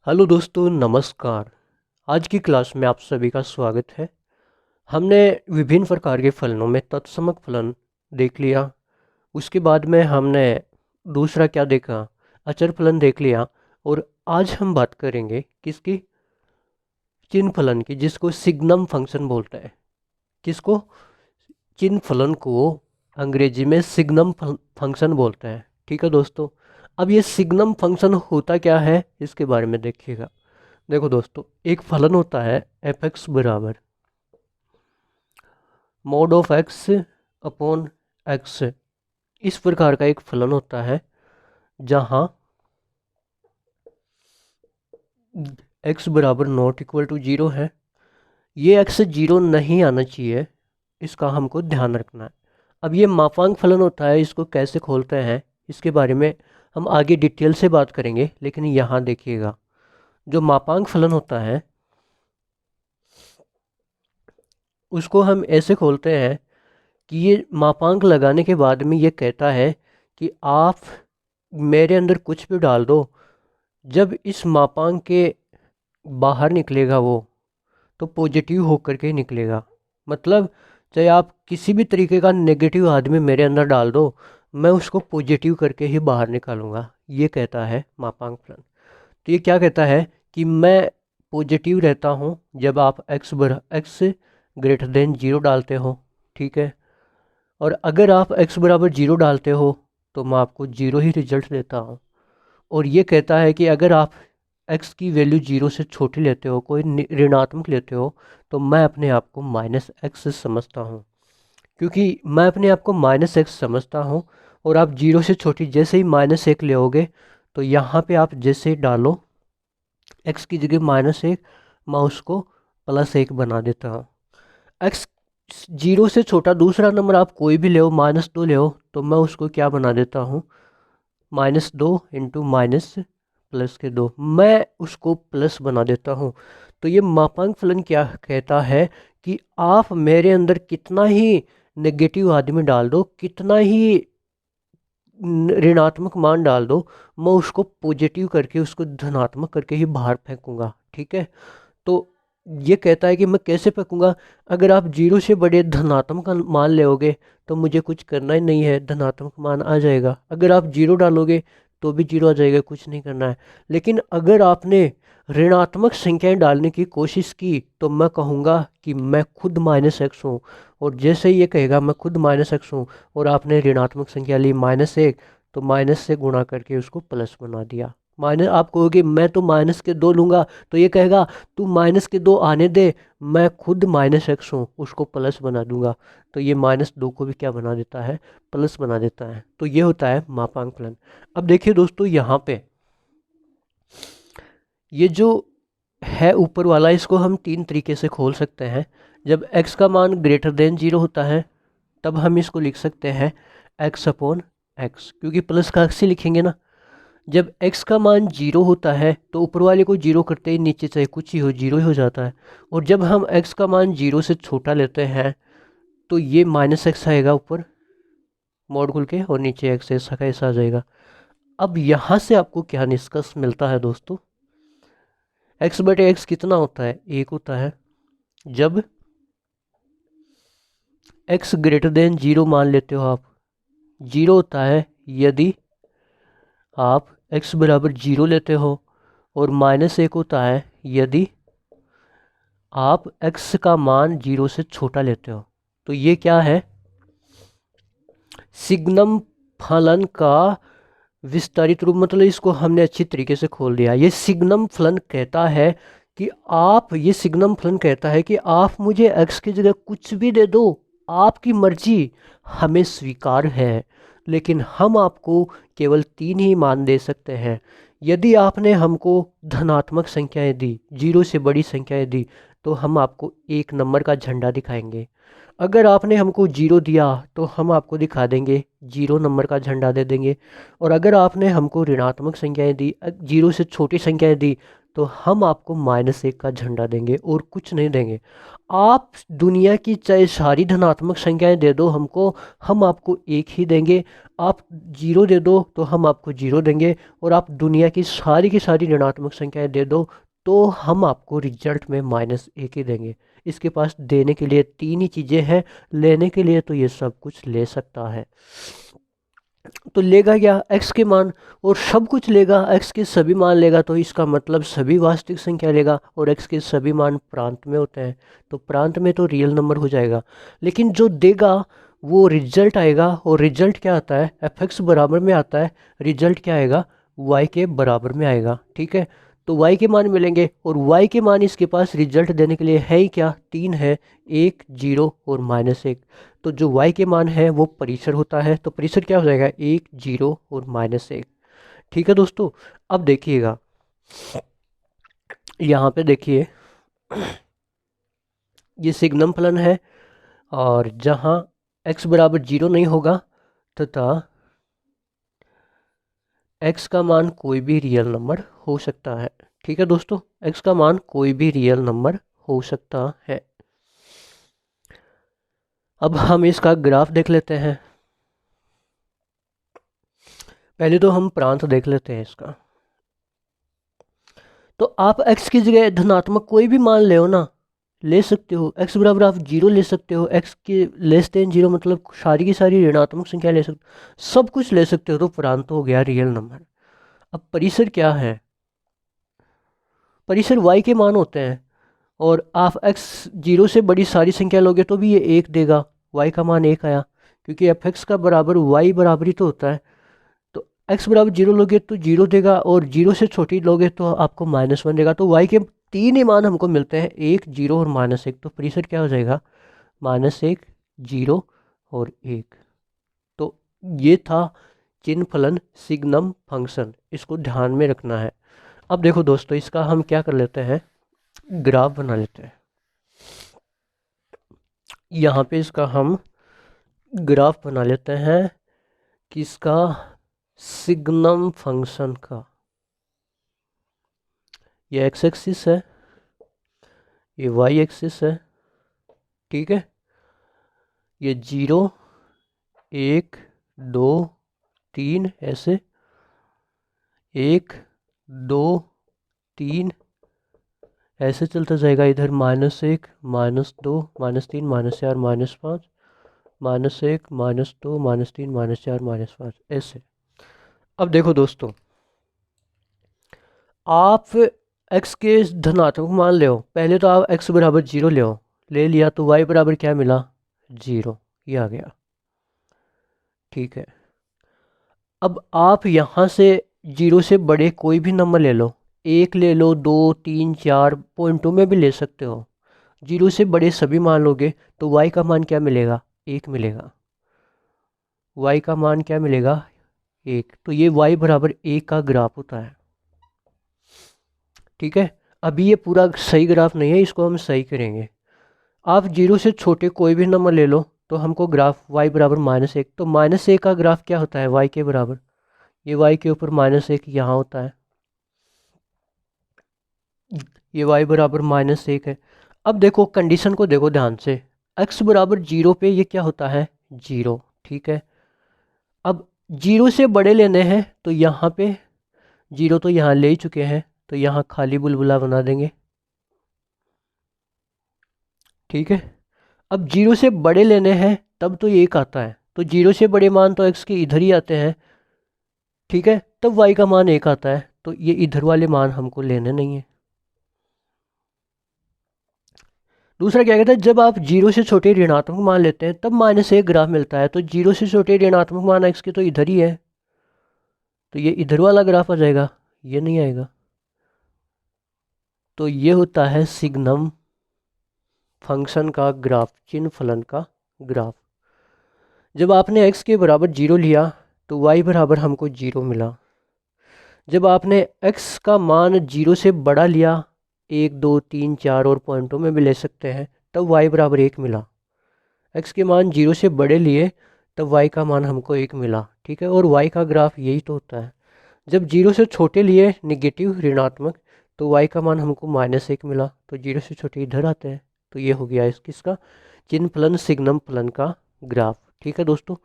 Hello दोस्तों, नमस्कार। आज की क्लास में आप सभी का स्वागत है। हमने विभिन्न प्रकार के फलनों में तत्समक फलन देख लिया। उसके बाद में हमने दूसरा क्या देखा, अचर फलन देख लिया। और आज हम बात करेंगे किसकी, चिन्ह फलन की, जिसको सिग्नम फंक्शन बोलते हैं। किसको, चिन्ह फलन को अंग्रेजी में सिग्नम फंक्शन बोलते हैं। ठीक है दोस्तों, अब ये सिग्नम फंक्शन होता क्या है इसके बारे में देखिएगा। देखो दोस्तों, एक फलन होता है एफ एक्स बराबर mode of x upon x. इस प्रकार का एक फलन होता है जहाँ एक्स बराबर नॉट इक्वल टू जीरो है। ये एक्स जीरो नहीं आना चाहिए, इसका हमको ध्यान रखना है। अब ये मापांक फलन होता है, इसको कैसे खोलते हैं इसके बारे में हम आगे डिटेल से बात करेंगे। लेकिन यहाँ देखिएगा, जो मापांक फलन होता है उसको हम ऐसे खोलते हैं कि ये मापांक लगाने के बाद में ये कहता है कि आप मेरे अंदर कुछ भी डाल दो, जब इस मापांक के बाहर निकलेगा वो तो पॉजिटिव होकर के निकलेगा। मतलब चाहे आप किसी भी तरीके का नेगेटिव आदमी मेरे अंदर डाल दो, मैं उसको पॉजिटिव करके ही बाहर निकालूंगा। ये कहता है मापांक फलन। तो ये क्या कहता है कि मैं पॉजिटिव रहता हूँ जब आप एक्स ग्रेटर देन जीरो डालते हो। ठीक है, और अगर आप x बराबर जीरो डालते हो तो मैं आपको जीरो ही रिजल्ट देता हूँ। और ये कहता है कि अगर आप x की वैल्यू जीरो से छोटी लेते हो, कोई ऋणात्मक लेते हो, तो मैं अपने आप को माइनस एक्स समझता हूँ। क्योंकि मैं अपने आप को माइनस एक्स समझता हूँ और आप जीरो से छोटी जैसे ही माइनस एक लेओगे तो यहाँ पे आप जैसे ही डालो x की जगह माइनस एक, मैं उसको प्लस एक बना देता हूँ। एक्स जीरो से छोटा दूसरा नंबर आप कोई भी ले हो, माइनस दो ले हो, तो मैं उसको क्या बना देता हूँ, माइनस दो इंटू माइनस प्लस के दो, मैं उसको प्लस बना देता हूँ। तो ये मापांक फलन क्या कहता है कि आप मेरे अंदर कितना ही नेगेटिव आदमी डाल दो, कितना ही ऋणात्मक मान डाल दो, मैं उसको पॉजिटिव करके उसको धनात्मक करके ही बाहर फेंकूंगा। ठीक है, तो ये कहता है कि मैं कैसे फेंकूंगा। अगर आप जीरो से बड़े धनात्मक का मान लोगे तो मुझे कुछ करना ही नहीं है, धनात्मक मान आ जाएगा। अगर आप जीरो डालोगे तो भी जीरो आ जाएगा, कुछ नहीं करना है। लेकिन अगर आपने ऋणात्मक संख्याएं डालने की कोशिश की तो मैं कहूँगा कि मैं खुद माइनस एक्स हूँ। और जैसे ही ये कहेगा मैं खुद माइनस एक्स हूँ और आपने ऋणात्मक संख्या ली माइनस एक, तो माइनस से गुणा करके उसको प्लस बना दिया। माइनस, आप कहोगे मैं तो माइनस के दो लूँगा, तो ये कहेगा तू माइनस के दो आने दे, मैं खुद माइनस एक्स हूँ, उसको प्लस बना दूंगा। तो ये माइनस दो को भी क्या बना देता है, प्लस बना देता है। तो ये होता है मापांक फलन। अब देखिए दोस्तों, यहाँ पे ये जो है ऊपर वाला, इसको हम तीन तरीके से खोल सकते हैं। जब x का मान ग्रेटर देन जीरो होता है तब हम इसको लिख सकते हैं x अपॉन एक्स, क्योंकि प्लस का x ही लिखेंगे ना। जब x का मान जीरो होता है तो ऊपर वाले को जीरो करते ही नीचे चाहे कुछ ही हो जीरो ही हो जाता है। और जब हम x का मान जीरो से छोटा लेते हैं तो ये माइनस एक्स आएगा ऊपर मोड खुल के, और नीचे x ऐसा का ऐसा आ जाएगा। अब यहाँ से आपको क्या निष्कर्ष मिलता है दोस्तों, x बटे एक्स कितना होता है, एक होता है। जब x ग्रेटर देन जीरो मान लेते हो आप, जीरो होता है यदि आप x बराबर जीरो लेते हो, और माइनस एक होता है यदि आप x का मान जीरो से छोटा लेते हो। तो ये क्या है, सिग्नम फलन का विस्तारित रूप, मतलब इसको हमने अच्छी तरीके से खोल दिया। ये सिग्नम फलन कहता है कि आप, ये सिग्नम फलन कहता है कि आप मुझे x की जगह कुछ भी दे दो, आपकी मर्जी, हमें स्वीकार है। लेकिन हम आपको केवल तीन ही मान दे सकते हैं। यदि आपने हमको धनात्मक संख्याएं दी, जीरो से बड़ी संख्याएं दी, तो हम आपको एक नंबर का झंडा दिखाएंगे। अगर आपने हमको जीरो दिया तो हम आपको दिखा देंगे जीरो नंबर का झंडा दे देंगे। और अगर आपने हमको ऋणात्मक संख्याएं दी, जीरो से छोटी संख्याएं दी, तो हम आपको -1 का झंडा देंगे और कुछ नहीं देंगे। आप दुनिया की चाहे सारी धनात्मक संख्याएं दे दो हमको, हम आपको 1 ही देंगे। आप 0 दे दो तो हम आपको 0 देंगे, और आप दुनिया की सारी ऋणात्मक संख्याएं दे दो तो हम आपको रिजल्ट में -1 ही देंगे। इसके पास देने के लिए 3 ही चीज़ें हैं, लेने के लिए तो ये सब कुछ ले सकता है। तो लेगा क्या, x के मान, और सब कुछ लेगा, x के सभी मान लेगा, तो इसका मतलब सभी वास्तविक संख्या लेगा, और x के सभी मान प्रांत में होते हैं, तो प्रांत में तो रियल नंबर हो जाएगा। लेकिन जो देगा वो रिजल्ट आएगा, और रिजल्ट क्या आता है, fx बराबर में आता है, रिजल्ट क्या आएगा, y के बराबर में आएगा। ठीक है, तो y के मान मिलेंगे, और y के मान इसके पास रिजल्ट देने के लिए है ही क्या, 3 है, 1 0 और -1। तो जो y के मान है वो परिसर होता है, तो परिसर क्या हो जाएगा, 1 0 और -1। ठीक है दोस्तों, अब देखिएगा यहाँ पे देखिए, ये सिग्नम फलन है, और जहाँ x बराबर 0 नहीं होगा तथा x का मान कोई भी रियल नंबर हो सकता है। ठीक है दोस्तों, x का मान कोई भी रियल नंबर हो सकता है। अब हम इसका ग्राफ देख लेते हैं। पहले तो हम प्रांत देख लेते हैं इसका। तो आप x की जगह धनात्मक कोई भी मान ले हो ना, ले सकते हो। x बराबर आप 0 ले सकते हो, x के लेस देन 0 मतलब सारी की सारी ऋणात्मक संख्या ले सकते हो, सब कुछ ले सकते हो, तो प्रांत हो गया रियल नंबर। अब परिसर क्या है, परिसर y के मान होते हैं, और आप x 0 से बड़ी सारी संख्या लोगे तो भी ये 1 देगा, y का मान 1 आया, क्योंकि एफ एक्स का बराबर y बराबर ही तो होता है। तो x बराबर 0 लोगे तो 0 देगा, और 0 से छोटी लोगे तो आपको -1 देगा। तो y के 3 ही मान हमको मिलते हैं, 1 0 और -1। तो परिसर क्या हो जाएगा, -1 0 और 1। तो ये था चिन्ह फलन सिग्नम फंक्शन, इसको ध्यान में रखना है। अब देखो दोस्तों, इसका हम क्या कर लेते हैं, ग्राफ बना लेते हैं। यहाँ पे इसका हम ग्राफ बना लेते हैं, किसका, सिग्नम फंक्शन का। ये एक्स एक्सिस है, ये वाई एक्सिस है। ठीक है, ये 0 1 2 3 ऐसे, 1 2 3 ऐसे चलता जाएगा। इधर -1 -2 -3 -4 -5 -1 -2 -3 -4 -5 ऐसे। अब देखो दोस्तों, आप x के धनात्मक मान ले, पहले तो आप x बराबर 0 ले लिया, तो y बराबर क्या मिला, 0, ये आ गया। ठीक है, अब आप यहाँ से 0 से बड़े कोई भी नंबर ले लो, 1 ले लो, 2 3 4 पॉइंटों में भी ले सकते हो। 0 से बड़े सभी मान लोगे तो y का मान क्या मिलेगा, 1 मिलेगा। y का मान क्या मिलेगा, 1। तो ये y बराबर 1 का ग्राफ होता है। ठीक है, अभी ये पूरा सही ग्राफ नहीं है, इसको हम सही करेंगे। आप 0 से छोटे कोई भी नंबर ले लो तो हमको ग्राफ y बराबर -1, तो -1 का ग्राफ क्या होता है, y के बराबर, ये y के ऊपर -1 यहाँ होता है, ये y बराबर -1 है। अब देखो कंडीशन को देखो ध्यान से, x बराबर 0 पे ये क्या होता है, 0। ठीक है, अब 0 से बड़े लेने हैं तो यहाँ पे 0 तो यहाँ ले ही चुके हैं, तो यहाँ खाली बुलबुला बना देंगे। ठीक है, अब 0 से बड़े लेने हैं तब तो ये 1 आता है, तो 0 से बड़े मान तो x के इधर ही आते हैं। ठीक है, तब y का मान 1 आता है, तो ये इधर वाले मान हमको लेने नहीं है। दूसरा क्या कहता है, जब आप 0 से छोटे ऋणात्मक मान लेते हैं तब -1 ग्राफ मिलता है, तो 0 से छोटे ऋणात्मक मान x के तो इधर ही है, तो ये इधर वाला ग्राफ आ जाएगा, ये नहीं आएगा। तो ये होता है सिग्नम फंक्शन का ग्राफ, चिन्ह फलन का ग्राफ। जब आपने x के बराबर 0 लिया तो y बराबर हमको 0 मिला। जब आपने x का मान 0 से बड़ा लिया, 1 2 3 4 और पॉइंटों में भी ले सकते हैं, तब y बराबर 1 मिला। x के मान 0 से बड़े लिए तब y का मान हमको 1 मिला। ठीक है, और y का ग्राफ यही तो होता है। जब 0 से छोटे लिए, निगेटिव ऋणात्मक, तो वाई का मान हमको -1 मिला, तो 0 से छोटे इधर आते हैं। तो ये हो गया किसका, चिन्ह फलन सिग्नम फलन का ग्राफ। ठीक है दोस्तों।